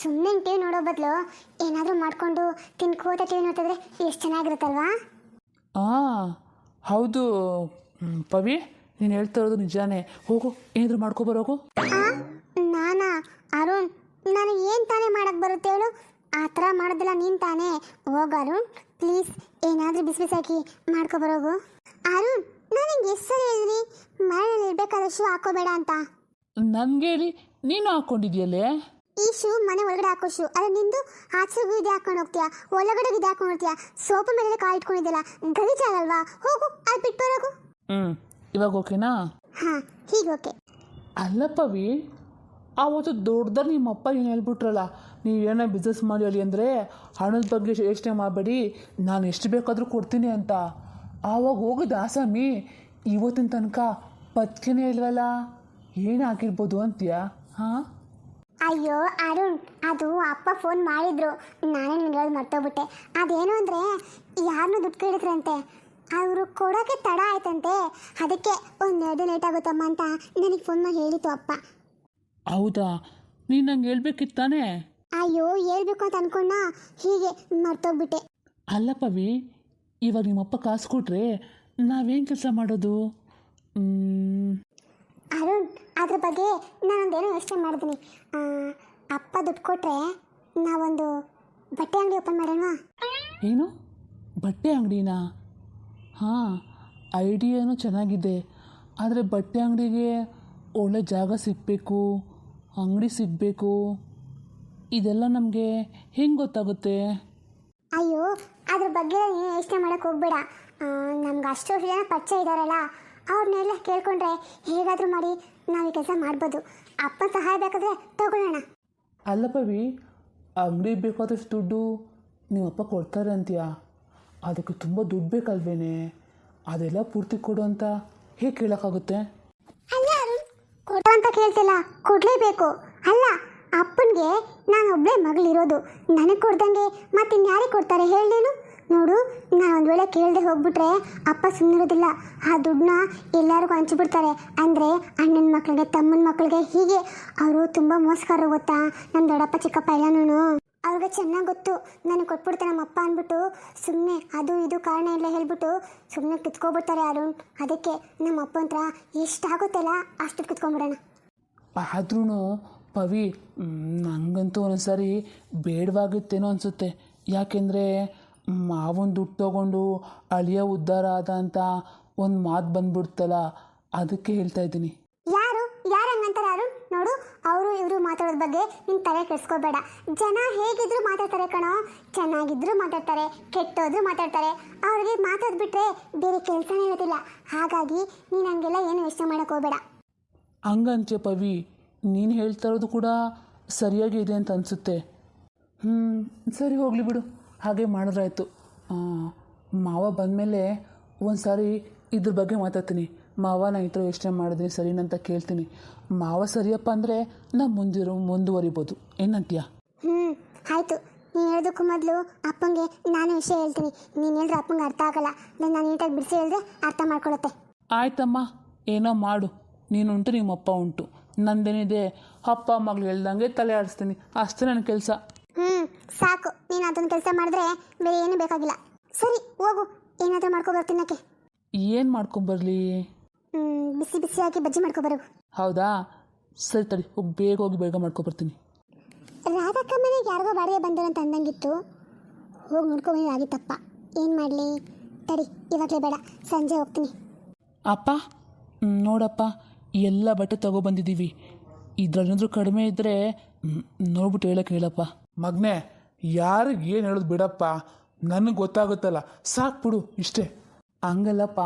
ಸುಮ್ಮನೆ T V ನೋಡೋ ಬದಲು ಏನಾದರೂ ಮಾಡಿಕೊಂಡು ತಿನ್ಕೋತ ಟಿ ವಿ ನೋಡ್ತಿದ್ರೆ ಎಷ್ಟು ಚೆನ್ನಾಗಿರುತ್ತಲ್ವಾ? ಹೌದು ಪವಿ, ನೀನು ಹೇಳ್ತಾ ಇರೋದು ನಿಜಾನೇ. ಹೋಗು, ಏನಾದರೂ ಮಾಡ್ಕೊಬರೋಗು. ನಾನಾ? ಅರುಣ್, ನನಗೆ ಏನು ತಾನೇ ಮಾಡೋಕ್ಕೆ ಬರುತ್ತೆ ಹೇಳು? ಆ ಥರ ಮಾಡೋದಿಲ್ಲ ನೀನು ತಾನೇ. ಹೋಗು ಅರುಣ್, ಪ್ಲೀಸ್ ಏನಾದರೂ ಬಿಸಿ ಬಿಸಾಕಿ ಮಾಡ್ಕೊಬರೋಗು. ಅರುಣ್, ನನಗೆ ಎಷ್ಟು ಸರಿ ಹೇಳಿದ್ರಿ ಮನೇಲಿ ಇರಬೇಕಾದ್ರೆ ಶೂ ಹಾಕೋಬೇಡ ಅಂತ? ನನಗೆ ಹೇಳಿ ನೀನು ಹಾಕ್ಕೊಂಡಿದ್ಯಲ್ಲೇ. ಈ ಶೂ ಮನೆ ಒಳಗಡೆ ಹಾಕೋ ಶೂ, ಅದೇ ನಿಂದು ಆಚೆಗೂ ಇದೆ ಹಾಕೊಂಡು ಹೋಗ್ತೀಯಾ, ಒಳಗಡೆ ಇದೆ ಹಾಕೊಂಡು ಹೋಗ್ತೀಯಾ, ಸೋಫಾ ಮೇಲೆ ಕಾಲು ಇಟ್ಕೊಂಡಿದ್ದಿಲ್ಲ, ಗಲೀಜಾಗಲ್ವಾ? ಹೋಗು, ಅಲ್ಲಿ ಬಿಟ್ಟು ಬರೋಗು. ಇವಾಗ ಓಕೆನಾ? ಹಾಂ, ಹೀಗೆ ಓಕೆ. ಅಲ್ಲ ಪವಿ, ಆವತ್ತು ದೊಡ್ಡದಾಗಿ ನಿಮ್ಮಪ್ಪ ಏನು ಹೇಳ್ಬಿಟ್ರಲ್ಲ, ನೀವೇನೋ ಬಿಸ್ನೆಸ್ ಮಾಡಿ ಅಲ್ಲಿ ಅಂದರೆ ಹಣದ ಬಗ್ಗೆ ಯೋಚನೆ ಮಾಡಬೇಡಿ, ನಾನು ಎಷ್ಟು ಬೇಕಾದರೂ ಕೊಡ್ತೀನಿ ಅಂತ. ಆವಾಗ ಹೋಗಿದ್ದ ಆಸಾಮಿ ಇವತ್ತಿನ ತನಕ ಪತ್ಕೆನೇ ಇಲ್ವಲ್ಲ, ಏನಾಗಿರ್ಬೋದು ಅಂತೀಯಾ? ಹಾಂ, ಅಯ್ಯೋ ಅರುಣ್, ಅದು ಅಪ್ಪ ಫೋನ್ ಮಾಡಿದ್ರು, ನಾನೇ ನಿನ್ಗೆ ಹೇಳಿ ಮರ್ತೋಗ್ಬಿಟ್ಟೆ. ಅದೇನು ಅಂದರೆ ಯಾರನ್ನೂ ದುಡ್ಡು ಕೇಳಿದ್ರಂತೆ, ಅವರು ಕೊಡೋಕ್ಕೆ ತಡ ಆಯ್ತಂತೆ, ಅದಕ್ಕೆ ಒಂದೆರಡು ಲೇಟ್ ಆಗುತ್ತಮ್ಮ ಅಂತ ನನಗೆ ಫೋನ್ ಮಾಡಿ ಹೇಳಿತು ಅಪ್ಪ. ಹೌದಾ? ನೀನು ನಂಗೆ ಹೇಳ್ಬೇಕಿತ್ತಾನೆ. ಅಯ್ಯೋ, ಹೇಳ್ಬೇಕು ಅಂತ ಅನ್ಕೊಂಡ, ಹೀಗೆ ಮರ್ತೋಗ್ಬಿಟ್ಟೆ. ಅಲ್ಲ ಪವಿ, ಇವಾಗ ನಿಮ್ಮಪ್ಪ ಕಾಸು ಕೊಟ್ರೆ ನಾವೇನು ಕೆಲಸ ಮಾಡೋದು? ಅರುಣ್, ಅದ್ರ ಬಗ್ಗೆ ನಾನೊಂದೇನೋ ಯೋಚನೆ ಮಾಡಿದ್ದೀನಿ. ಅಪ್ಪ ದುಡ್ಡು ಕೊಟ್ಟರೆ ನಾವೊಂದು ಬಟ್ಟೆ ಅಂಗಡಿ ಓಪನ್ ಮಾಡೋಣ. ಏನು, ಬಟ್ಟೆ ಅಂಗಡಿನಾ? ಹಾಂ, ಐಡಿಯಾನು ಚೆನ್ನಾಗಿದೆ. ಆದರೆ ಬಟ್ಟೆ ಅಂಗಡಿಗೆ ಒಳ್ಳೆ ಜಾಗ ಸಿಗಬೇಕು, ಅಂಗಡಿ ಸಿಗಬೇಕು, ಇದೆಲ್ಲ ನಮಗೆ ಹೆಂಗೆ ಗೊತ್ತಾಗುತ್ತೆ? ಅಯ್ಯೋ, ಅದ್ರ ಬಗ್ಗೆ ನೀನು ಯೋಚನೆ ಮಾಡೋಕ್ಕೆ ಹೋಗಬೇಡ. ನಮ್ಗೆ ಅಷ್ಟು ಜನ ಪರಿಚಯ ಇದ್ದಾರಲ್ಲ, ಅವ್ರನ್ನೆಲ್ಲ ಕೇಳ್ಕೊಂಡ್ರೆ ಹೇಗಾದರೂ ಮಾಡಿ ನಾವು ಈ ಕೆಲಸ ಮಾಡ್ಬೋದು. ಅಪ್ಪನ ಸಹಾಯ ಬೇಕಾದರೆ ತಗೊಳ್ಳೋಣ. ಅಲ್ಲ ಪವಿ, ಅಂಗಡಿ ಬೇಕಾದಷ್ಟು ದುಡ್ಡು ನಿಮ್ಮಪ್ಪ ಕೊಡ್ತಾರೆ ಅಂತೀಯಾ? ಅದಕ್ಕೆ ತುಂಬ ದುಡ್ಡು ಬೇಕಲ್ವೇನೆ? ಅದೆಲ್ಲ ಪೂರ್ತಿ ಕೊಡು ಅಂತ ಹೇಗೆ ಕೇಳೋಕ್ಕಾಗುತ್ತೆ? ಅಲ್ಲ ಅರುಣ್, ಕೊಡು ಅಂತ ಕೇಳ್ತಿಲ್ಲ, ಕೊಡಲೇಬೇಕು. ಅಲ್ಲ, ಅಪ್ಪನಿಗೆ ನಾನು ಒಬ್ಬಳೇ ಮಗಳಿರೋದು, ನನಗೆ ಕೊಡ್ದಂಗೆ ಮತ್ತೆ ಇನ್ಯಾರಿಗೆ ಕೊಡ್ತಾರೆ ಹೇಳೇನು? ನೋಡು, ನಾನು ಒಂದು ವೇಳೆ ಕೇಳದೆ ಹೋಗ್ಬಿಟ್ರೆ ಅಪ್ಪ ಸುಮ್ಮನಿರೋದಿಲ್ಲ. ಆ ದುಡ್ಡನ್ನ ಎಲ್ಲರಿಗೂ ಹಂಚಿಬಿಡ್ತಾರೆ, ಅಂದರೆ ಅಣ್ಣನ ಮಕ್ಕಳಿಗೆ, ತಮ್ಮನ ಮಕ್ಕಳಿಗೆ, ಹೀಗೆ. ಅವರು ತುಂಬ ಮೋಸಗಾರರು ಗೊತ್ತಾ, ನಮ್ಮ ದೊಡ್ಡಪ್ಪ ಚಿಕ್ಕಪ್ಪ ಎಲ್ಲನೂ. ಅವ್ರಿಗೆ ಚೆನ್ನಾಗಿ ಗೊತ್ತು ನನಗೆ ಕೊಟ್ಬಿಡ್ತಾರೆ ನಮ್ಮಪ್ಪ ಅಂದ್ಬಿಟ್ಟು, ಸುಮ್ಮನೆ ಅದು ಇದು ಕಾರಣ ಎಲ್ಲ ಹೇಳ್ಬಿಟ್ಟು ಸುಮ್ಮನೆ ಕಿತ್ಕೊಬಿಡ್ತಾರೆ ಅರುಣ್. ಅದಕ್ಕೆ ನಮ್ಮ ಅಪ್ಪ ಹತ್ರ ಎಷ್ಟಾಗುತ್ತಲ್ಲ ಅಷ್ಟು ಕಿತ್ಕೊಂಡ್ಬಿಡೋಣ. ಆದ್ರೂ ಪವಿ, ನನಗಂತೂ ಒಂದೊಂದ್ಸಾರಿ ಬೇಡವಾಗಿತ್ತೇನೋ ಅನಿಸುತ್ತೆ. ಯಾಕೆಂದರೆ ಮಾವನ ದುಡ್ಡು ತೊಗೊಂಡು ಅಳಿಯ ಉದ್ಧಾರ ಆದ ಅಂತ ಒಂದು ಮಾತು ಬಂದ್ಬಿಡ್ತಲ್ಲ, ಅದಕ್ಕೆ ಹೇಳ್ತಾ ಇದ್ದೀನಿ. ಯಾರು ಹಂಗಂತಾರೆ ಅರುಣ್? ನೋಡು, ಅವರು ಇವರು ಮಾತಾಡೋದ್ರ ಬಗ್ಗೆ ನೀನು ತಲೆ ಕೆಡಿಸ್ಕೋಬೇಡ. ಜನ ಹೇಗಿದ್ರು ಮಾತಾಡ್ತಾರೆ ಕಣೋ, ಚೆನ್ನಾಗಿದ್ರು ಮಾತಾಡ್ತಾರೆ, ಕೆಟ್ಟೋದ್ರು ಮಾತಾಡ್ತಾರೆ. ಅವ್ರಿಗೆ ಮಾತಾಡ್ಬಿಟ್ರೆ ಬೇರೆ ಕೆಲಸನೇ ಇರೋದಿಲ್ಲ. ಹಾಗಾಗಿ ನೀನು ಹಂಗೆಲ್ಲ ಏನು ಯೋಚನೆ ಮಾಡೋಕ್ಕೆ ಹೋಗಬೇಡ. ಹಂಗಂತೆ ಪವಿ, ನೀನು ಹೇಳ್ತಾ ಇರೋದು ಕೂಡ ಸರಿಯಾಗಿ ಇದೆ ಅಂತ ಅನಿಸುತ್ತೆ. ಸರಿ, ಹೋಗಲಿ ಬಿಡು, ಹಾಗೆ ಮಾಡಿದ್ರಾಯ್ತು. ಮಾವ ಬಂದಮೇಲೆ ಒಂದು ಸಾರಿ ಇದ್ರ ಬಗ್ಗೆ ಮಾತಾಡ್ತೀನಿ. ಮಾವ ನಾನು ಈ ಥರ ಯೋಚನೆ ಮಾಡಿದ್ದೀನಿ ಸರಿನಂತ ಕೇಳ್ತೀನಿ. ಮಾವ ಸರಿಯಪ್ಪ ಅಂದರೆ ನಾವು ಮುಂದುವರಿಬೋದು. ಏನಂತೀಯ? ಆಯಿತು. ನೀನು ಹೇಳೋದಕ್ಕೂ ಮೊದಲು ಅಪ್ಪಂಗೆ ನಾನು ವಿಷಯ ಹೇಳ್ತೀನಿ. ನೀನು ಹೇಳಿದ್ರೆ ಅಪ್ಪಂಗೆ ಅರ್ಥ ಆಗಲ್ಲ, ನಾನು ನೀಟಾಗಿ ಬಿಡಿಸಿ ಹೇಳಿದ್ರೆ ಅರ್ಥ ಮಾಡ್ಕೊಳುತ್ತೆ. ಆಯ್ತಮ್ಮ, ಏನೋ ಮಾಡು. ನೀನುಂಟು, ನಿಮ್ಮಪ್ಪ ಉಂಟು, ನಂದೇನಿದೆ? ಅಪ್ಪ ಮಗಳು ಹೇಳ್ದಂಗೆ ತಲೆ ಆಡಿಸ್ತೀನಿ, ಅಷ್ಟೇ ನನ್ನ ಕೆಲಸ. ಸಾಕು, ನೀನು ಅದೊಂದು ಕೆಲಸ ಮಾಡಿದ್ರೆ ಬೇರೆ ಏನೂ ಬೇಕಾಗಿಲ್ಲ. ಸರಿ, ಹೋಗು, ಏನಾದರೂ ಮಾಡ್ಕೊಬರ್ತೀನಕ್ಕೆ. ಏನು ಮಾಡ್ಕೊಂಬರ್ಲಿ? ಬಿಸಿ ಬಿಸಿಯಾಗಿ ಬಜ್ಜಿ ಮಾಡ್ಕೊಬರು. ಹೌದಾ? ಸರಿ ತಡಿ, ಹೋಗಿ ಬೇಗ ಮಾಡ್ಕೊಬರ್ತೀನಿ. ರಾಧಕ್ಕ ಮನೆಗೆ ಯಾರಿಗೋ ಬಾಡಿಗೆ ಬಂದರು ಅಂತ ಅಂದಂಗಿತ್ತು, ಹೋಗಿ ನೋಡ್ಕೊಂಬಂದ್ರೆ ಆಗಿತ್ತಪ್ಪ. ಏನು ಮಾಡಲಿ, ತಡಿ, ಇವಾಗಲೇ ಬೇಡ, ಸಂಜೆ ಹೋಗ್ತೀನಿ. ಅಪ್ಪ, ನೋಡಪ್ಪ, ಎಲ್ಲ ಬಟ್ಟೆ ತೊಗೊಬಂದಿದ್ದೀವಿ. ಇದ್ರಲ್ಲೇನಾದ್ರೂ ಕಡಿಮೆ ಇದ್ದರೆ ನೋಡ್ಬಿಟ್ಟು ಹೇಳಕ್ಕೆ ಹೇಳಪ್ಪ. ಮಗನೇ, ಯಾರಿಗೆ ಏನು ಹೇಳೋದು ಬಿಡಪ್ಪ, ನನಗೆ ಗೊತ್ತಾಗುತ್ತಲ್ಲ, ಸಾಕು ಬಿಡು, ಇಷ್ಟೇ. ಹಂಗಲ್ಲಪ್ಪ,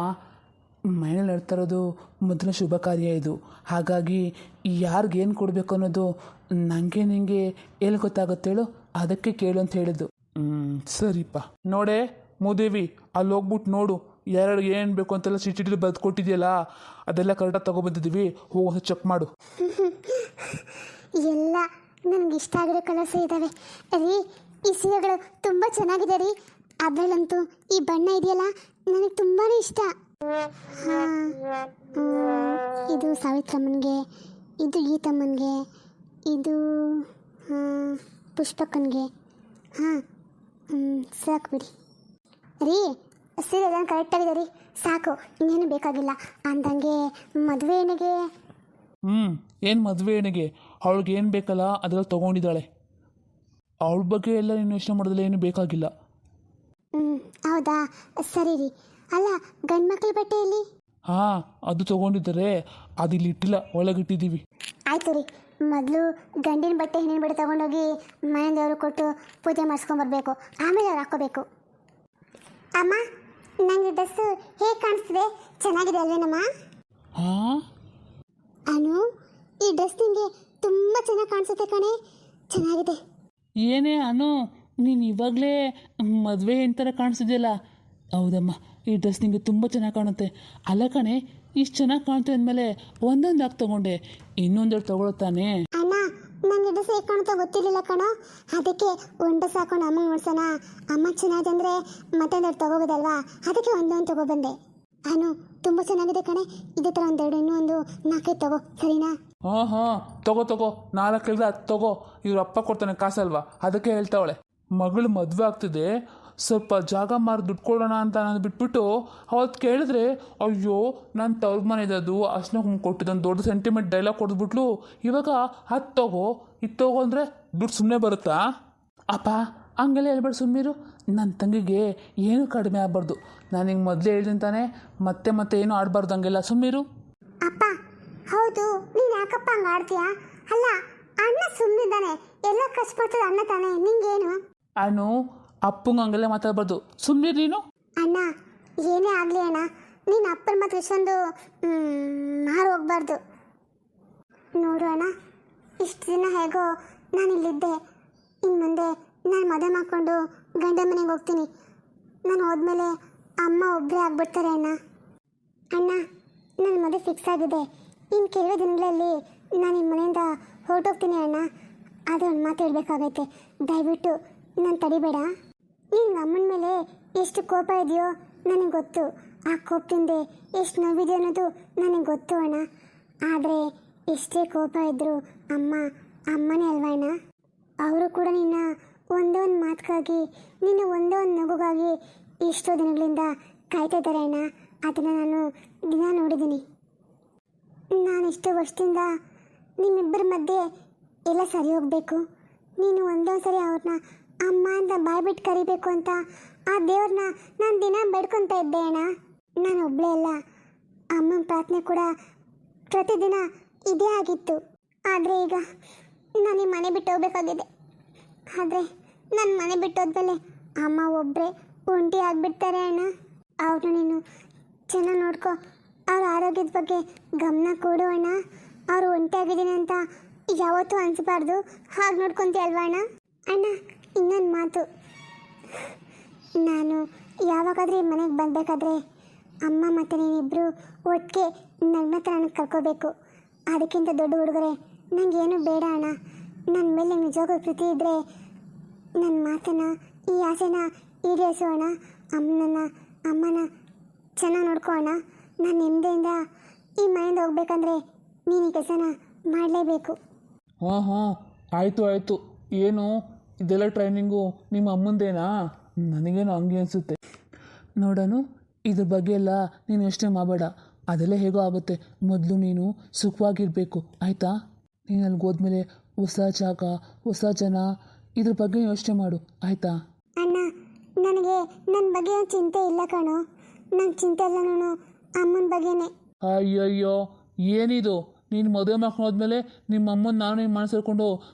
ಮನೇಲಿ ನಡ್ತಾ ಇರೋದು ಮೊದಲ ಶುಭ ಕಾರ್ಯ ಇದು. ಹಾಗಾಗಿ ಯಾರಿಗೇನು ಕೊಡಬೇಕು ಅನ್ನೋದು ನನಗೆ ನಿನಗೆ ಎಲ್ಲಿ ಗೊತ್ತಾಗುತ್ತೆ ಹೇಳು, ಅದಕ್ಕೆ ಕೇಳು ಅಂತ ಹೇಳಿದ್ದು. ಸರಿಪ್ಪ. ನೋಡೆ ಮೂದೇವಿ, ಅಲ್ಲಿ ಹೋಗ್ಬಿಟ್ಟು ನೋಡು, ಯಾರ್ಯಾರು ಏನು ಬೇಕು ಅಂತೆಲ್ಲ ಚೀಟಿಲಿ ಬರೆದು ಕೊಟ್ಟಿದೆಯಲ್ಲ, ಅದೆಲ್ಲ ಕರೆಕ್ಟಾಗಿ ತೊಗೊಬಂದಿದ್ದೀವಿ, ಹೋಗಿ ಚೆಕ್ ಮಾಡು. ಎಲ್ಲ ನನಗೆ ಇಷ್ಟ ಆಗಿರೋ ಕಲರ್ಸೇ ಇದ್ದಾವೆ ರೀ. ಈ ಸೀರೆಗಳು ತುಂಬ ಚೆನ್ನಾಗಿದೆ ರೀ. ಅದರಲ್ಲಂತೂ ಈ ಬಣ್ಣ ಇದೆಯಲ್ಲ, ನನಗೆ ತುಂಬಾ ಇಷ್ಟ. ಇದು ಸಾವಿತ್ರಮ್ಮನಿಗೆ, ಇದು ಗೀತಮ್ಮನಿಗೆ, ಇದು ಪುಷ್ಪಕ್ಕನಿಗೆ. ಹಾಂ ಸಾಕು ಬಿಡಿ ರೀ, ಸೀರೆ ಎಲ್ಲ ಕರೆಕ್ಟಾಗಿದೆ ರೀ, ಸಾಕು, ಇನ್ನೇನು ಬೇಕಾಗಿಲ್ಲ. ಅಂದಂಗೆ ಮದುವೆ ಏನಿಗೆ ಏನು ಮದುವೆ ಹೆಣ್ಣಿಗೆ ಅವಳಿಗೆ ಏನು ಬೇಕಲ್ಲ ಅದೆಲ್ಲ ತೊಗೊಂಡಿದ್ದಾಳೆ. ಅವಳ ಬಗ್ಗೆ ಎಲ್ಲ ನೀನು ಯೋಚನೆ ಮಾಡೋದಿಲ್ಲ, ಏನು ಬೇಕಾಗಿಲ್ಲ. ಹೌದಾ, ಸರಿ ರೀ. ಅಲ್ಲ, ಗಂಡು ಮಕ್ಳ ಬಟ್ಟೆ ಇಲ್ಲಿ? ಹಾಂ, ಅದು ತೊಗೊಂಡಿದ್ದಾರೆ, ಅದು ಇಲ್ಲಿ ಇಟ್ಟಿಲ್ಲ, ಒಳಗಿಟ್ಟಿದ್ದೀವಿ. ಆಯಿತು ರೀ. ಮೊದಲು ಗಂಡಿನ ಬಟ್ಟೆ ಹೆಣ್ಣಿನ ಬಟ್ಟೆ ತೊಗೊಂಡೋಗಿ ಮನೆಯವರು ಕೊಟ್ಟು ಪೂಜೆ ಮಾಡಿಸ್ಕೊಂಬರ್ಬೇಕು, ಆಮೇಲೆ ಅವ್ರು ಹಾಕ್ಕೋಬೇಕು. ಅಮ್ಮ, ನನಗೆ ಡ್ರೆಸ್ಸು ಹೇಗೆ ಕಾಣಿಸ್ತಿದೆ? ಚೆನ್ನಾಗಿದೆ ಅಲ್ವೇನಮ್ಮ? ಹಾಂ, ಅನು, ಈ ಡ್ರೆಸ್ ನಿಮಗೆ ತುಂಬ ಚೆನ್ನಾಗಿ ಕಾಣಿಸುತ್ತೆ ಕಣೆ, ಚೆನ್ನಾಗಿದೆ. ಏನೇ ಅನು, ನೀನು ಇವಾಗಲೇ ಮದುವೆ ಥರ ಕಾಣಿಸಿದೆಯಲ್ಲ. ಹೌದಮ್ಮ, ಈ ಡ್ರೆಸ್ ನಿಮಗೆ ತುಂಬ ಚೆನ್ನಾಗಿ ಕಾಣುತ್ತೆ. ಅಲ್ಲ ಕಣೆ, ಇಷ್ಟು ಚೆನ್ನಾಗಿ ಕಾಣುತ್ತೆ ಅಂದಮೇಲೆ ಒಂದೊಂದು ಹಾಕಿ ತೊಗೊಂಡೆ, ಇನ್ನೊಂದೆರಡು ತೊಗೊಳುತ್ತಾನೆ. ಅಣ್ಣ, ನನಗೆ ಡ್ರೆಸ್ ಹೇಗೆ ಕಾಣುತ್ತೋ ಗೊತ್ತಿರಲಿಲ್ಲ ಕಣೋ, ಅದಕ್ಕೆ ಒಂದು ಡ್ರೆಸ್ ಹಾಕೊಂಡು ಅಮ್ಮಂಗೆ ನೋಡ್ಸೋಣ, ಅಮ್ಮ ಚೆನ್ನಾಗಿದೆ ಅಂದರೆ ಮತ್ತೊಂದೆರಡು ತೊಗೋಬೋದಲ್ವಾ, ಅದಕ್ಕೆ ಒಂದೊಂದು ತೊಗೊಬಂದೆ. ಅನು, ತುಂಬ ಚೆನ್ನಾಗಿದೆ ಕಣೆ, ಇದೇ ಥರ ಒಂದೆರಡು ಇನ್ನೊಂದು 4-5 ತಗೋ, ಸರಿನಾ? ಹಾಂ, ತಗೋ 4 ಇಲ್ಲದೆ 10 ತಗೋ, ಇವ್ರ ಅಪ್ಪ ಕೊಡ್ತಾನೆ ಕಾಸಲ್ವಾ, ಅದಕ್ಕೆ ಹೇಳ್ತಾವಳೆ. ಮಗಳು ಮದುವೆ ಆಗ್ತಿದೆ, ಸ್ವಲ್ಪ ಜಾಗ ಮಾರಿ ದುಡ್ಡು ಕೊಡೋಣ ಅಂತ ನಾನು ಬಿಟ್ಬಿಟ್ಟು ಅವತ್ತು ಕೇಳಿದ್ರೆ, ಅಯ್ಯೋ ನಾನು ತವ್ರ ಮನೆ ಇದ್ದದ್ದು ಅಷ್ಟನ್ನ ಕೊಟ್ಟಿದ್ದೊಂದು ದೊಡ್ಡ ಸೆಂಟಿಮೆಂಟ್ ಡೈಲಾಗ್ ಕೊಡ್ಬಿಟ್ಲು. ಇವಾಗ 10 ತಗೋ, ಇದು ತಗೋ ಅಂದರೆ ದುಡ್ಡು ಸುಮ್ಮನೆ ಬರುತ್ತಾ? ಅಪ್ಪ, ಹಂಗೆಲ್ಲ ಹೇಳ್ಬೇಡ, ಸುಮ್ಮನಿರು. ನನ್ನ ತಂಗಿಗೆ ಏನೂ ಕಡಿಮೆ ಆಗಬಾರ್ದು. ನಾನು ಹಿಂಗೆ ಮೊದಲೇ ಹೇಳ್ದಂತಾನೆ, ಮತ್ತೆ ಏನೂ ಆಡಬಾರ್ದು, ಹಂಗೆಲ್ಲ ಸುಮ್ಮನಿರು. ಅಪ್ಪ, ಹೌದು, ನೀನು ಯಾಕಪ್ಪ ಹಂಗೆ ಆಡ್ತೀಯಾ? ಅಲ್ಲ, ಅಣ್ಣ ಸುಮ್ಮನಿದ್ದಾನೆ, ಎಲ್ಲ ಕಷ್ಟಪಡ್ತದೆ ಅಣ್ಣ ತಾನೆ, ನಿಂಗೇನು? ಅಣ್ಣು, ಅಪ್ಪಂಗೆ ಹಂಗೆಲ್ಲ ಮಾತಾಡಬಾರ್ದು, ಸುಮ್ಮನಿರು ನೀನು. ಅಣ್ಣ, ಏನೇ ಆಗಲಿ ಅಣ್ಣ, ನೀನು ಅಪ್ಪನ ಮಾತ್ರ ಇಷ್ಟೊಂದು ಮಾರು ಹೋಗ್ಬಾರ್ದು. ನೋಡು ಅಣ್ಣ, ಇಷ್ಟು ದಿನ ಹೇಗೋ ನಾನು ಇಲ್ಲಿದ್ದೆ, ಇನ್ನು ಮುಂದೆ ನಾನು ಮದುವೆ ಮಾಡ್ಕೊಂಡು ಗಂಡ ಮನೆಗೆ ಹೋಗ್ತೀನಿ. ನಾನು ಹೋದ್ಮೇಲೆ ಅಮ್ಮ ಒಬ್ಬರೇ ಆಗ್ಬಿಡ್ತಾರೆ ಅಣ್ಣ. ನನ್ನ ಮದುವೆ ಫಿಕ್ಸ್ ಆಗಿದೆ, ಇನ್ನು ಕೆಲವೇ ದಿನಗಳಲ್ಲಿ ನಾನು ನಿಮ್ಮ ಮನೆಯಿಂದ ಹೊರಟೋಗ್ತೀನಿ ಅಣ್ಣ. ಆದರೆ ಒಂದು ಮಾತು ಹೇಳಬೇಕಾಗೈತೆ, ದಯವಿಟ್ಟು ನಾನು ತಡಿಬೇಡ. ನಿನ್ನ ಅಮ್ಮನ ಮೇಲೆ ಎಷ್ಟು ಕೋಪ ಇದೆಯೋ ನನಗೆ ಗೊತ್ತು, ಆ ಕೋಪದಿಂದ ಎಷ್ಟು ನೋವಿದೆಯೋ ಅನ್ನೋದು ನನಗೆ ಗೊತ್ತು ಅಣ್ಣ. ಆದರೆ ಎಷ್ಟೇ ಕೋಪ ಇದ್ದರೂ ಅಮ್ಮನೇ ಅಲ್ವಾ ಅಣ್ಣ? ಅವರು ಕೂಡ ನಿನ್ನ ಒಂದೇ ಒಂದು ಮಾತುಗಾಗಿ, ನಿನ್ನ ಒಂದೇ ಒಂದು ನಗುಗಾಗಿ ಎಷ್ಟೋ ದಿನಗಳಿಂದ ಕಾಯ್ತಾ ಇದ್ದಾರೆ ಅಣ್ಣ. ಅದನ್ನು ನಾನು ದಿನ ನೋಡಿದ್ದೀನಿ. ನಾನು ಇಷ್ಟು ವರ್ಷದಿಂದ ನಿಮ್ಮಿಬ್ಬರ ಮಧ್ಯೆ ಎಲ್ಲ ಸರಿ ಹೋಗಬೇಕು, ನೀನು ಒಂದೊಂದು ಸರಿ ಅವ್ರನ್ನ ಅಮ್ಮ ಅಂತ ಬಾಯ್ಬಿಟ್ಟು ಕರಿಬೇಕು ಅಂತ ಆ ದೇವ್ರನ್ನ ನಾನು ದಿನ ಬೇಡ್ಕೊತಾ ಇದ್ದೆ ಅಣ್ಣ. ನಾನು ಒಬ್ಬಳೇ ಅಲ್ಲ, ಅಮ್ಮನ ಪ್ರಾರ್ಥನೆ ಕೂಡ ಪ್ರತಿದಿನ ಇದೇ ಆಗಿತ್ತು. ಆದರೆ ಈಗ ನಾನು ಈ ಮನೆ ಬಿಟ್ಟು ಹೋಗ್ಬೇಕಾಗಿದೆ. ಆದರೆ ನನ್ನ ಮನೆ ಬಿಟ್ಟು ಹೋದ್ಮೇಲೆ ಅಮ್ಮ ಒಬ್ಬರೇ ಒಂಟಿ ಆಗಿಬಿಡ್ತಾರೆ ಅಣ್ಣ. ಅವ್ರನ್ನ ನೀನು ಚೆನ್ನಾಗಿ ನೋಡ್ಕೊ, ಅವ್ರ ಆರೋಗ್ಯದ ಬಗ್ಗೆ ಗಮನ ಕೊಡು ಅಣ್ಣ. ಅವರು ಒಂಟಿ ಆಗಿದ್ದೀನಿ ಅಂತ ಯಾವತ್ತೂ ಅನಿಸ್ಬಾರ್ದು, ಹಾಗೆ ನೋಡ್ಕೊತೀಯ ಅಲ್ವಾ ಅಣ್ಣ? ಅಣ್ಣ, ಇನ್ನೊಂದು ಮಾತು, ನಾನು ಯಾವಾಗಾದರೂ ಈ ಮನೆಗೆ ಬರಬೇಕಾದ್ರೆ ಅಮ್ಮ ಮತ್ತು ನೀನಿಬ್ಬರು ಒಟ್ಟಿಗೆ ನನ್ನ ಹತ್ರ ನನಗೆ ಕರ್ಕೋಬೇಕು. ಅದಕ್ಕಿಂತ ದೊಡ್ಡ ಹುಡುಗರೆ ನನಗೇನು ಬೇಡ ಅಣ್ಣ. ನನ್ನ ಮೇಲೆ ನಿಜವಾಗೂ ಪ್ರೀತಿ ಇದ್ದರೆ ನನ್ನ ಮಾತನ್ನು, ಈ ಆಸೆನ ಈಡೇರಿಸೋಣ. ಅಮ್ಮನ ಚೆನ್ನಾಗಿ ನೋಡ್ಕೋ ಅಣ್ಣ. ನಾನು ನೆಮ್ಮದಿಯಿಂದ ಈ ಮನೆಯಿಂದ ಹೋಗ್ಬೇಕಂದ್ರೆ ನೀನು ಈ ಕೆಲಸನ ಮಾಡಲೇಬೇಕು. ಹಾಂ, ಆಯಿತು. ಏನು ಇದೆಲ್ಲ ಟ್ರೈನಿಂಗು ನಿಮ್ಮ ಅಮ್ಮಂದೇನಾ? ನನಗೇನು ಹಂಗೆ ಅನಿಸುತ್ತೆ. ನೋಡೋಣ, ಇದ್ರ ಬಗ್ಗೆ ಎಲ್ಲ ನೀನು ಯೋಚನೆ ಮಾಡಬೇಡ, ಅದೆಲ್ಲ ಹೇಗೋ ಆಗುತ್ತೆ. ಮೊದಲು ನೀನು ಸುಖವಾಗಿರಬೇಕು, ಆಯಿತಾ? ನೀನು ಅಲ್ಲಿಗೆ ಹೋದ್ಮೇಲೆ ಹೊಸ ಜಾಗ, ಹೊಸ ಜನ, ಇದ್ರ ಬಗ್ಗೆ ಯೋಚನೆ ಮಾಡು, ಆಯಿತಾ? ಅಣ್ಣ, ನನಗೆ ನನ್ನ ಬಗ್ಗೆ ಚಿಂತೆ ಇಲ್ಲ ಕಣೋ. ನನ್ನ ಚಿಂತೆ ಎಲ್ಲ ನಾನು ಅಮ್ಮನ ಬಗ್ಗೆನೇ. ಅಯ್ಯಯ್ಯೋ, ಏನಿದು? ನೀನು ಮದುವೆ ಮಾಡ್ಕೊಂಡು ಹೋದ್ಮೇಲೆ ನಿಮ್ಮ ಅಮ್ಮನ ನಾನು ನಿಮ್ಮ ಮನಸ್ಸು ಸೇರಿಕೊಂಡು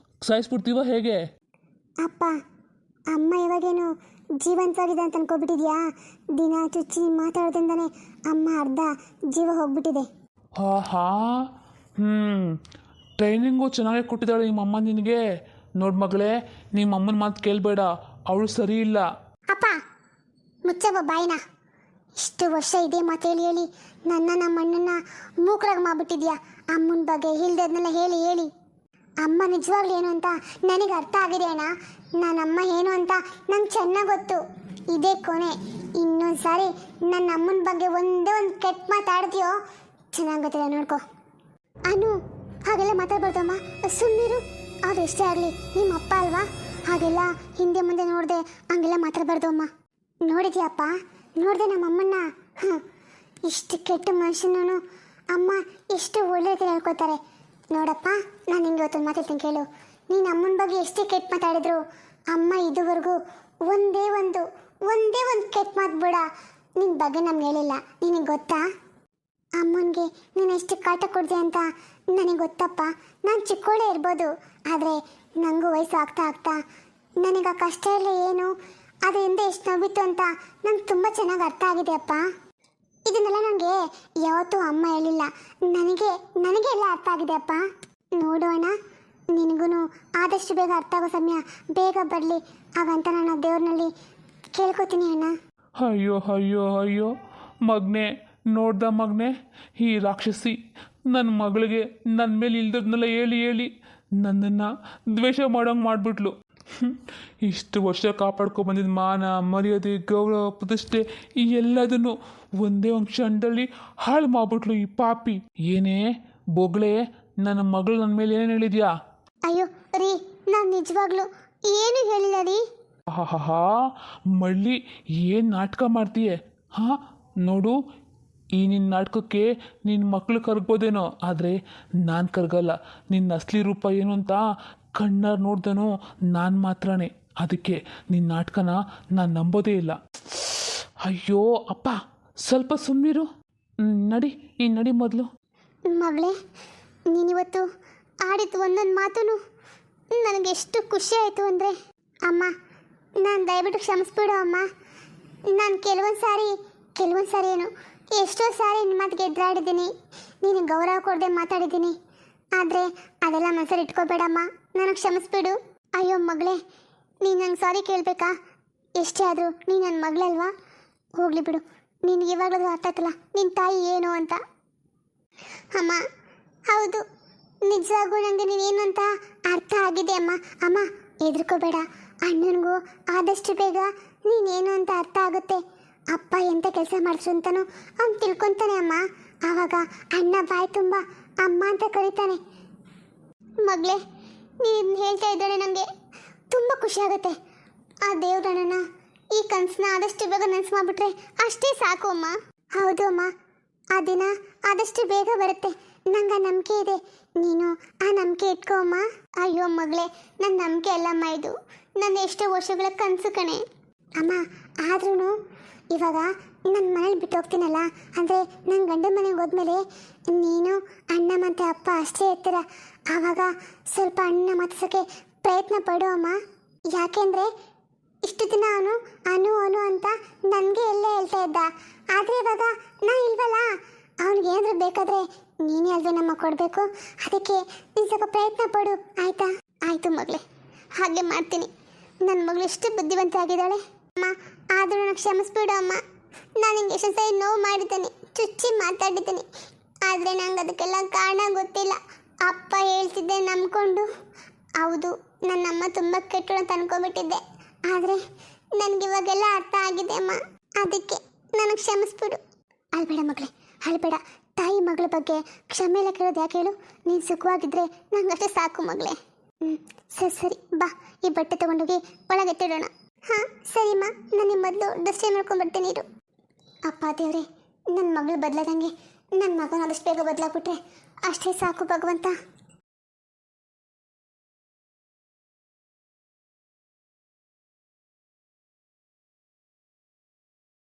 ಸಾಯಿಸ್ಬಿಡ್ತೀವೋ ಹೇಗೆ? ಅಪ್ಪ, ಅಮ್ಮ ಇವಾಗೇನು ಜೀವಂತವಾಗಿದೆ ಅಂತ ಅನ್ಕೋಬಿಟ್ಟಿದ್ಯಾ? ದಿನ ಚುಚ್ಚಿ ಮಾತಾಡೋದ್ರಿಂದನೇ ಅಮ್ಮ ಅರ್ಧ ಜೀವ ಹೋಗ್ಬಿಟ್ಟಿದೆ. ಟ್ರೈನಿಂಗು ಚೆನ್ನಾಗಿ ಕೊಟ್ಟಿದ್ದಾಳೆ ನಿಮ್ಮ ಅಮ್ಮ ನಿನಗೆ. ನೋಡು ಮಗಳೇ, ನಿಮ್ಮ ಅಮ್ಮನ ಮಾತು ಕೇಳಬೇಡ, ಅವಳು ಸರಿ ಇಲ್ಲ. ಅಪ್ಪ, ಮುಚ್ಚವ ಬಾಯಿನ. ಇಷ್ಟು ವರ್ಷ ಇದೇ ಮಾತು ಹೇಳಿ ನಮ್ಮ ಅಣ್ಣನ ಮೂಕರಾಗಿ ಮಾಡ್ಬಿಟ್ಟಿದ್ಯಾ. ಅಮ್ಮನ ಬಗ್ಗೆ ಇಲ್ದದನ್ನೆಲ್ಲ ಹೇಳಿ ಅಮ್ಮ ನಿಜವಾಗ್ಲೂ ಏನು ಅಂತ ನನಗೆ ಅರ್ಥ ಆಗಿದೆ ಅಣ್ಣ. ನನ್ನಮ್ಮ ಏನು ಅಂತ ನಂಗೆ ಚೆನ್ನಾಗಿ ಗೊತ್ತು. ಇದೇ ಕೊನೆ. ಇನ್ನೊಂದು ಸಾರಿ ನನ್ನ ಅಮ್ಮನ ಬಗ್ಗೆ ಒಂದೇ ಒಂದು ಕೆಟ್ಟ ಮಾತಾಡ್ತೀಯೋ ಚೆನ್ನಾಗಿ ಗೊತ್ತಿಲ್ಲ, ನೋಡ್ಕೊ. ಅನು, ಹಾಗೆಲ್ಲ ಮಾತಾಡ್ಬಾರ್ದಮ್ಮ, ಸುಮ್ಮನಿರು. ಅವ್ರು ಎಷ್ಟೇ ಆಗಲಿ ನಿಮ್ಮ ಅಪ್ಪ ಅಲ್ವಾ? ಹಾಗೆಲ್ಲ ಹಿಂದೆ ಮುಂದೆ ನೋಡಿದೆ ಹಂಗೆಲ್ಲ ಮಾತಾಡಬಾರ್ದು ಅಮ್ಮ. ನೋಡಿದ್ಯಪ್ಪ, ನೋಡಿದೆ ನಮ್ಮಮ್ಮನ್ನ. ಇಷ್ಟು ಕೆಟ್ಟ ಮನುಷ್ಯನೂ ಅಮ್ಮ ಎಷ್ಟು ಒಳ್ಳೆಯದು ಹೇಳ್ಕೊತಾರೆ. ನೋಡಪ್ಪ, ನಾನು ನಿಂಗೆ ಇವತ್ತೊಂದು ಮಾತಾಡ್ತೀನಿ ಕೇಳು. ನೀನು ಅಮ್ಮನ ಬಗ್ಗೆ ಎಷ್ಟೇ ಕೆಟ್ಟ ಮಾತಾಡಿದ್ರು ಅಮ್ಮ ಇದುವರೆಗೂ ಒಂದೇ ಒಂದು ಕೆಟ್ಟ ಮಾತು ಬಿಡ ನಿನ್ನ ಬಗ್ಗೆ ನಮ್ಗೆ ಹೇಳಿಲ್ಲ. ನಿನಗೆ ಗೊತ್ತಾ? ಅಮ್ಮನಿಗೆ ನೀನು ಎಷ್ಟು ಕಾಟ ಕೊಡ್ದೆ ಅಂತ ನನಗೆ ಗೊತ್ತಪ್ಪ. ನಾನು ಚಿಕ್ಕೋಳೆ ಇರ್ಬೋದು, ಆದರೆ ನನಗೂ ವಯಸ್ಸು ಆಗ್ತಾ ನನಗೆ ಆ ಕಷ್ಟ ಎಲ್ಲ ಏನು, ಅದರಿಂದ ಎಷ್ಟು ನೋವಿತ್ತು ಅಂತ ನಂಗೆ ತುಂಬ ಚೆನ್ನಾಗಿ ಅರ್ಥ ಆಗಿದೆ ಅಪ್ಪ. ಇದನ್ನೆಲ್ಲ ನನಗೆ ಯಾವತ್ತೂ ಅಮ್ಮ ಹೇಳಿಲ್ಲ, ನನಗೆ ಎಲ್ಲ ಅರ್ಥ ಆಗಿದೆ ಅಪ್ಪ. ನೋಡೋಣ, ನಿನಗೂ ಆದಷ್ಟು ಬೇಗ ಅರ್ಥ ಆಗೋ ಸಮಯ ಬೇಗ ಬರಲಿ ಹಾಗಂತ ನಾನು ದೇವ್ರನಲ್ಲಿ ಕೇಳ್ಕೊತೀನಿ ಅಣ್ಣ. ಅಯ್ಯೋ ಅಯ್ಯೋ ಅಯ್ಯೋ ಮಗನೇ, ನೋಡ್ದ ಮಗನೇ, ಈ ರಾಕ್ಷಸಿ ನನ್ನ ಮಗಳಿಗೆ ನನ್ನ ಮೇಲೆ ಇಲ್ದದ್ನೆಲ್ಲ ಹೇಳಿ ನನ್ನನ್ನು ದ್ವೇಷ ಮಾಡೋಂಗೆ ಮಾಡಿಬಿಟ್ಲು. ಇಷ್ಟು ವರ್ಷ ಕಾಪಾಡ್ಕೊಬಂದಿದ್ದ ಮಾನ ಮರ್ಯಾದೆ ಗೌರವ ಪ್ರತಿಷ್ಠೆ ಈ ಎಲ್ಲದನ್ನು ಒಂದೇ ಒಂದು ಕ್ಷಣದಲ್ಲಿ ಹಾಳು ಮಾಡಿಬಿಟ್ಲು ಈ ಪಾಪಿ. ಏನೇ ಬೊಗಳೆ, ನನ್ನ ಮಗಳು ನನ್ನ ಮೇಲೆ ಏನೇನು ಹೇಳಿದ್ಯಾ? ಅಯ್ಯೋ ರೀ, ನಾನು ನಿಜವಾಗ್ಲೂ ಏನು ಹೇಳಿಲ್ಲ ರೀ. ಆಹಾ, ಮಳ್ಳಿ ಏನು ನಾಟಕ ಮಾಡ್ತೀಯೆ? ಹಾಂ, ನೋಡು, ಈ ನಿನ್ನ ನಾಟಕಕ್ಕೆ ನಿನ್ನ ಮಕ್ಕಳು ಕರಗ್ಬೋದೇನೋ, ಆದರೆ ನಾನು ಕರಗಲ್ಲ. ನಿನ್ನ ಅಸಲಿ ರೂಪ ಏನು ಅಂತ ಕಣ್ಣಾರು ನೋಡ್ದನೋ ನಾನು ಮಾತ್ರನೇ. ಅದಕ್ಕೆ ನಿನ್ನ ನಾಟಕನ ನಾನು ನಂಬೋದೇ ಇಲ್ಲ. ಅಯ್ಯೋ ಅಪ್ಪ, ಸ್ವಲ್ಪ ಸುಮ್ಮನಿರು. ನಡಿ ಮೊದಲು. ಮಗಳೇ, ನೀನಿವತ್ತು ಆಡಿದ್ದು ಒಂದೊಂದು ಮಾತು ನನಗೆ ಎಷ್ಟು ಖುಷಿ ಆಯಿತು ಅಂದರೆ ಅಮ್ಮ, ನಾನು ದಯವಿಟ್ಟು ಕ್ಷಮಿಸ್ಬಿಡು ಅಮ್ಮ. ನಾನು ಕೆಲವೊಂದು ಸಾರಿ ಏನು ಎಷ್ಟೋ ಸಾರಿ ನಿಮ್ಮ ಮಾತಿಗೆ ಎದುರಾಡಿದ್ದೀನಿ, ನೀನು ಗೌರವ ಕೊಡದೆ ಮಾತಾಡಿದ್ದೀನಿ. ಆದರೆ ಅದೆಲ್ಲ ಮನಸ್ಸಲ್ಲಿ ಇಟ್ಕೋಬೇಡಮ್ಮ, ನನಗೆ ಕ್ಷಮಿಸ್ಬಿಡು. ಅಯ್ಯೋ ಮಗಳೇ, ನೀನು ನಂಗೆ ಸಾರಿ ಕೇಳಬೇಕಾ? ಎಷ್ಟೇ ಆದರೂ ನೀನು ನನ್ನ ಮಗಳಲ್ವಾ? ಹೋಗಲಿ ಬಿಡು, ನಿನಗೆ ಇವಾಗಲೂ ಅರ್ಥ ಆಯ್ತಲ್ಲ ನಿನ್ನ ತಾಯಿ ಏನು ಅಂತ. ಅಮ್ಮ ಹೌದು, ನಿಜವಾಗೂ ನನಗೆ ನೀನೇನು ಅಂತ ಅರ್ಥ ಆಗಿದೆ ಅಮ್ಮ. ಅಮ್ಮ ಹೆದರ್ಕೋಬೇಡ, ಅಣ್ಣನಿಗೂ ಆದಷ್ಟು ಬೇಗ ನೀನೇನು ಅಂತ ಅರ್ಥ ಆಗುತ್ತೆ. ಅಪ್ಪ ಎಂಥ ಕೆಲಸ ಮಾಡಿದ್ರು ಅಂತನೂ ಅವ್ನು ತಿಳ್ಕೊತಾನೆ ಅಮ್ಮ. ಆವಾಗ ಅಣ್ಣ ಬಾಯಿ ತುಂಬ ಅಮ್ಮ ಅಂತ ಕರೀತಾನೆ. ಮಗಳೇ, ನೀನು ಹೇಳ್ತಾ ಇದ್ದಾಳೆ ನನಗೆ ತುಂಬ ಖುಷಿ ಆಗುತ್ತೆ. ಆ ದೇವ್ರಣ್ಣ ಈ ಕನಸನ್ನ ಆದಷ್ಟು ಬೇಗ ನನಸು ಮಾಡಿಬಿಟ್ರೆ ಅಷ್ಟೇ ಸಾಕು ಅಮ್ಮ. ಹೌದು ಅಮ್ಮ, ಆ ದಿನ ಆದಷ್ಟು ಬೇಗ ಬರುತ್ತೆ, ನಂಗೆ ಆ ನಂಬಿಕೆ ಇದೆ. ನೀನು ಆ ನಂಬಿಕೆ ಇಟ್ಕೋ ಅಮ್ಮ. ಅಯ್ಯೋ ಮಗಳೇ, ನನ್ನ ನಂಬಿಕೆ ಅಲ್ಲಮ್ಮ, ಇದು ನನ್ನ ಎಷ್ಟೋ ವರ್ಷಗಳ ಕನಸು ಕಣೆ ಅಮ್ಮ. ಆದ್ರೂ ಇವಾಗ ನನ್ನ ಮನೇಲಿ ಬಿಟ್ಟು ಹೋಗ್ತೀನಲ್ಲ, ಅಂದರೆ ನನ್ನ ಗಂಡನ ಮನೆಗೆ ಹೋದ್ಮೇಲೆ ನೀನು ಅಣ್ಣ ಮತ್ತು ಅಪ್ಪ ಅಷ್ಟೇ ಇರ್ತೀರ. ಆವಾಗ ಸ್ವಲ್ಪ ಅಣ್ಣ ಮಾತಾಡ್ಸೋಕ್ಕೆ ಪ್ರಯತ್ನ ಪಡು ಅಮ್ಮ. ಯಾಕೆಂದರೆ ಇಷ್ಟು ದಿನ ಅವನು ಅಂತ ನನಗೆ ಎಲ್ಲ ಹೇಳ್ತಾ ಇದ್ದ, ಆದರೆ ಇವಾಗ ನಾನು ಇಲ್ವಲ್ಲ, ಅವ್ನಿಗೆ ಏನಾದರೂ ಬೇಕಾದರೆ ನೀನೇ ಅಲ್ವೇ ನಮ್ಮ ಕೊಡಬೇಕು. ಅದಕ್ಕೆ ನೀನು ಸ್ವಲ್ಪ ಪ್ರಯತ್ನ ಪಡು, ಆಯಿತಾ? ಆಯಿತು ಮಗಳೇ, ಹಾಗೆ ಮಾಡ್ತೀನಿ. ನನ್ನ ಮಗಳು ಎಷ್ಟು ಬುದ್ಧಿವಂತ ಆಗಿದ್ದಾಳೆ ಅಮ್ಮ. ಆದರೂ ನನಗೆ ಕ್ಷಮಿಸ್ಬಿಡು ಅಮ್ಮ. ನಾನು ನಿಂಗೆ ಎಷ್ಟು ಸರಿ ನೋವು ಮಾಡಿದ್ದೀನಿ, ಚುಚ್ಚಿ ಮಾತಾಡಿದ್ದೀನಿ, ಆದರೆ ನಂಗೆ ಅದಕ್ಕೆಲ್ಲ ಕಾರಣ ಗೊತ್ತಿಲ್ಲ. ಅಪ್ಪ ಹೇಳ್ತಿದ್ದೆ ನಂಬ್ಕೊಂಡು, ಹೌದು ನನ್ನಮ್ಮ ತುಂಬ ಕೆಟ್ಟಳು ಅಂತ ಅನ್ಕೊಬಿಟ್ಟಿದ್ದೆ, ಆದರೆ ನನಗಿವಾಗೆಲ್ಲ ಅರ್ಥ ಆಗಿದೆ ಅಮ್ಮ. ಅದಕ್ಕೆ ನನಗೆ ಕ್ಷಮಿಸ್ಬಿಡು. ಅಲ್ಬೇಡ ಮಗಳೇ, ಅಲ್ಬೇಡ. ತಾಯಿ ಮಗಳ ಬಗ್ಗೆ ಕ್ಷಮೆ ಎಲ್ಲ ಕೇಳೋದು ಯಾಕೆ ಹೇಳು? ನೀನು ಸುಖವಾಗಿದ್ದರೆ ನಂಗಷ್ಟೇ ಸಾಕು ಮಗಳೇ. ಸರಿ ಬಾ, ಈ ಬಟ್ಟೆ ತೊಗೊಂಡೋಗಿ ಒಳಗೆ ಎತ್ತಿಡೋಣ. ಹಾಂ ಸರಿಮ್ಮ, ನಾನು ಮೊದಲು ಡ್ರೆಸ್ ಚೇಂಜ್ ಮಾಡ್ಕೊಂಡ್ಬರ್ತೀನಿ ಇರು. ಅಪ್ಪ ದೇವ್ರೆ, ನನ್ನ ಮಗಳು ಬದಲಾದಂಗೆ ನನ್ನ ಮಗನ ಆದಷ್ಟು ಬೇಗ ಬದಲಾಗ್ಬಿಟ್ರೆ ಅಷ್ಟೇ ಸಾಕು ಭಗವಂತ.